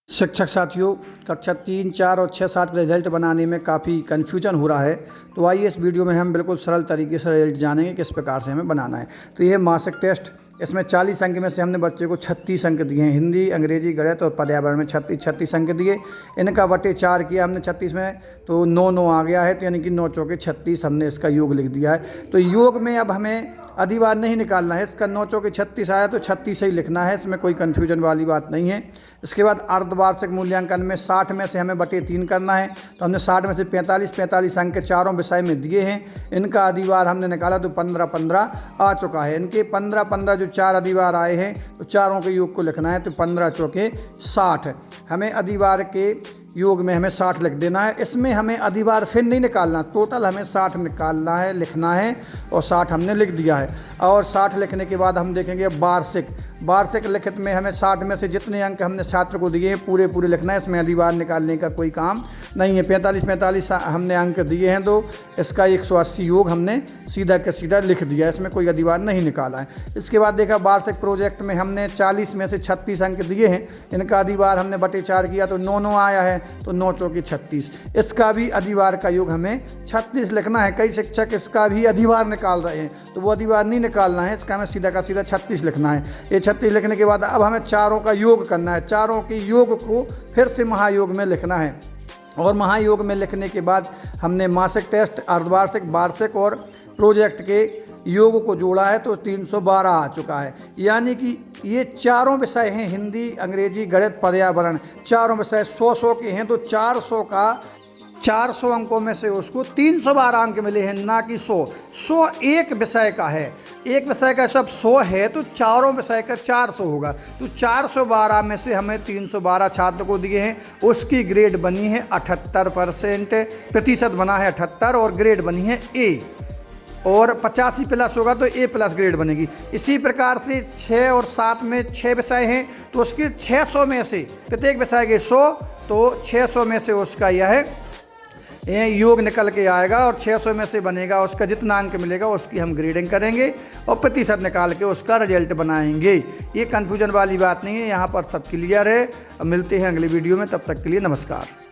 शिक्षक साथियों, कक्षा 3, 4 और 6, 7 के रिजल्ट बनाने में काफ़ी कन्फ्यूजन हो रहा है। तो आइए इस वीडियो में हम बिल्कुल सरल तरीके से रिजल्ट जानेंगे किस प्रकार से हमें बनाना है। तो ये मासिक टेस्ट, इसमें 40 अंक में से हमने बच्चे को 36 अंक दिए हैं। हिंदी, अंग्रेजी, गणित और पर्यावरण में 36 अंक दिए। इनका बटे 4 किया हमने 36 में, तो 9 आ गया है। तो यानी कि 9 चौके 36 हमने इसका योग लिख दिया है। तो योग में अब हमें अधिवार नहीं निकालना है। इसका 9 चौके 36 आया तो 36 ही लिखना है, इसमें कोई कन्फ्यूजन वाली बात नहीं है। इसके बाद अर्धवार्षिक मूल्यांकन में 60 में से हमें बटे 3 करना है। तो हमने 60 में से 45 अंक चारों विषय में दिए हैं। इनका अधिवार हमने निकाला तो 15 आ चुका है। इनके 15 जो 4 अधिवार आए हैं तो चारों के योग को लिखना है। तो 15 चौके 60 हमें अधिवार के योग में हमें 60 लिख देना है। इसमें हमें अधिवार फिर नहीं निकालना, टोटल हमें 60 निकालना है, लिखना है। और 60 हमने लिख दिया है। और 60 लिखने के बाद हम देखेंगे वार्षिक लिखित में हमें 60 में से जितने अंक हमने छात्र को दिए हैं पूरे लिखना है। इसमें अधिवार निकालने का कोई काम नहीं है। 45 हमने अंक दिए हैं तो इसका 180 योग हमने सीधा के सीधा लिख दिया, इसमें कोई अधिवार नहीं निकाला है। इसके बाद देखा वार्षिक प्रोजेक्ट में हमने 40 में से 36 अंक दिए हैं। इनका अधिवार हमने बटे 4 किया तो 9 आया है। तो 9 चौके 36, इसका भी अधिवार का योग हमें 36 लिखना है। कई शिक्षक इसका भी अधिवार निकाल रहे हैं, तो वो अधिवार नहीं निकालना है, इसका हमें सीधा का सीधा 36 लिखना है। ये 36 लिखने के बाद अब हमें चारों का योग करना है। चारों के योग को फिर से महायोग में लिखना है। और महायोग में लिखने के बाद हमने मासिक टेस्ट, अर्धवार्षिक, वार्षिक और प्रोजेक्ट के योग को जोड़ा है तो 312 आ चुका है। यानी कि ये चारों विषय हैं, हिंदी, अंग्रेजी, गणित, पर्यावरण, चारों विषय 100 के हैं। तो 400 का 400 अंकों में से उसको 312 अंक मिले हैं, ना कि 100 एक विषय का है। एक विषय का सब 100 है तो चारों विषय का 400 होगा। तो 412 में से हमें 312 छात्र को दिए हैं। उसकी ग्रेड बनी है 78%, प्रतिशत बना है 78 और ग्रेड बनी है A। और 85 प्लस होगा तो A+ ग्रेड बनेगी। इसी प्रकार से 6 और 7 में 6 विषय हैं तो उसके 600 में से प्रत्येक विषय के 100, तो 600 में से उसका यह योग निकल के आएगा। और 600 में से बनेगा उसका जितना अंक मिलेगा उसकी हम ग्रेडिंग करेंगे और प्रतिशत निकाल के उसका रिजल्ट बनाएंगे। ये कन्फ्यूजन वाली बात नहीं है, यहाँ पर सब क्लियर है। अब मिलते हैं अगली वीडियो में, तब तक के लिए नमस्कार।